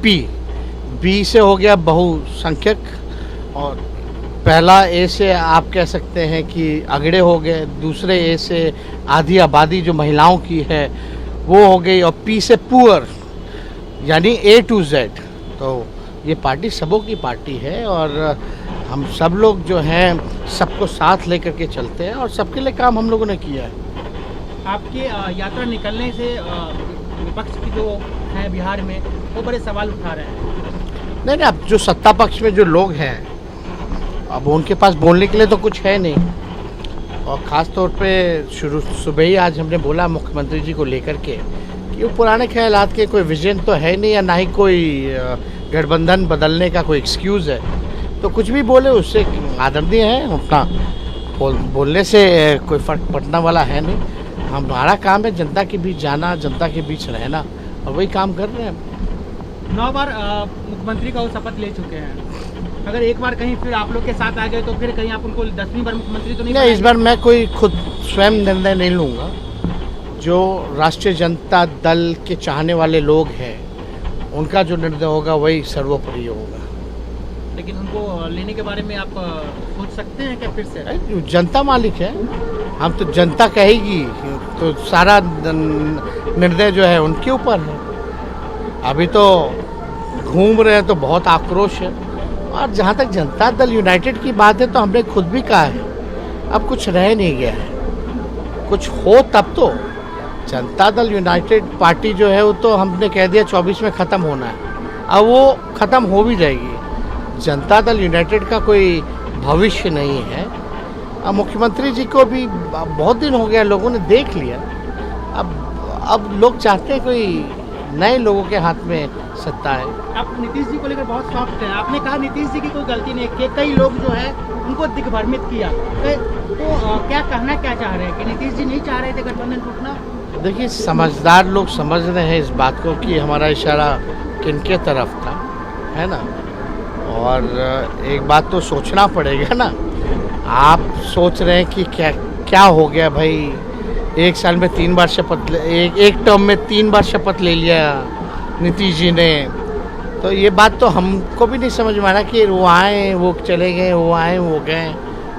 P, B से हो गया बहुसंख्यक, और पहला ए से आप कह सकते हैं कि अगड़े हो गए, दूसरे ए से आधी आबादी जो महिलाओं की है वो हो गई, और पी से पुअर यानी A to Z। तो ये पार्टी सबों की पार्टी है और हम सब लोग जो हैं सबको साथ लेकर के चलते हैं और सबके लिए काम हम लोगों ने किया है। आपकी यात्रा निकलने से विपक्ष की जो है बिहार में वो बड़े सवाल उठा रहे हैं। नहीं, अब जो सत्ता पक्ष में जो लोग हैं अब उनके पास बोलने के लिए तो कुछ है नहीं, और ख़ास तौर पे सुबह ही आज हमने बोला मुख्यमंत्री जी को लेकर के कि वो पुराने ख्यालात के कोई विजन तो है नहीं, या ना ही कोई गठबंधन बदलने का कोई एक्सक्यूज़ है, तो कुछ भी बोले उससे आदरणीय है, अपना बोलने से कोई फ़र्क पड़ने वाला है नहीं। हमारा काम है जनता के बीच जाना, जनता के बीच रहना, और वही काम कर रहे हैं। 9 बार मुख्यमंत्री का वो शपथ ले चुके हैं, अगर एक बार कहीं फिर आप लोग के साथ आ गए तो फिर कहीं आप उनको 10वीं बार मुख्यमंत्री तो नहीं? इस बार मैं कोई खुद स्वयं निर्णय नहीं लूँगा, जो राष्ट्रीय जनता दल के चाहने वाले लोग हैं उनका जो निर्णय होगा वही सर्वोपरि होगा। लेकिन उनको लेने के बारे में आप सोच सकते हैं क्या फिर से? जनता मालिक है, हम तो जनता कहेगी तो सारा निर्णय जो है उनके ऊपर है। अभी तो घूम रहे हैं तो बहुत आक्रोश है, और जहाँ तक जनता दल यूनाइटेड की बात है तो हमने खुद भी कहा है अब कुछ रह नहीं गया है, कुछ हो तब तो। जनता दल यूनाइटेड पार्टी जो है वो तो हमने कह दिया 24 में ख़त्म होना है, अब वो ख़त्म हो भी जाएगी। जनता दल यूनाइटेड का कोई भविष्य नहीं है। अब मुख्यमंत्री जी को भी बहुत दिन हो गया, लोगों ने देख लिया, अब लोग चाहते हैं कोई नए लोगों के हाथ में सत्ता है। आप नीतीश जी को लेकर बहुत सॉफ्ट है, आपने कहा नीतीश जी की कोई गलती नहीं है, कई लोग जो है उनको दिग्भ्रमित किया, तो क्या कहना क्या चाह रहे हैं कि नीतीश जी नहीं चाह रहे थे गठबंधन टूटना? देखिए, समझदार लोग समझ रहे हैं इस बात को कि हमारा इशारा किनके तरफ था, है ना। और एक बात तो सोचना पड़ेगा ना, आप सोच रहे हैं कि क्या हो गया भाई, एक साल में 3 बार शपथ, एक टर्म में 3 बार शपथ ले लिया नीतीश जी ने, तो ये बात तो हमको भी नहीं समझ में आ रहा कि वो आए वो चले गए, वो आए वो गए,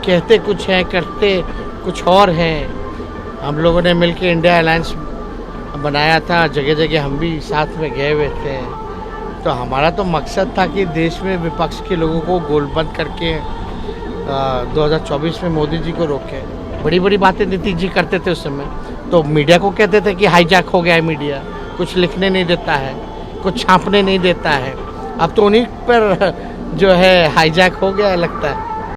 कहते कुछ हैं करते कुछ और हैं। हम लोगों ने मिलकर इंडिया अलायंस बनाया था, जगह जगह हम भी साथ में गए हुए थे, तो हमारा तो मकसद था कि देश में विपक्ष के लोगों को गोलबंद करके 2024 में मोदी जी को रोके। बड़ी बड़ी बातें नीतीश जी करते थे उस समय, तो मीडिया को कहते थे कि हाईजैक हो गया है मीडिया, कुछ लिखने नहीं देता है, कुछ छापने नहीं देता है। अब तो उन्हीं पर जो है हाईजैक हो गया लगता है।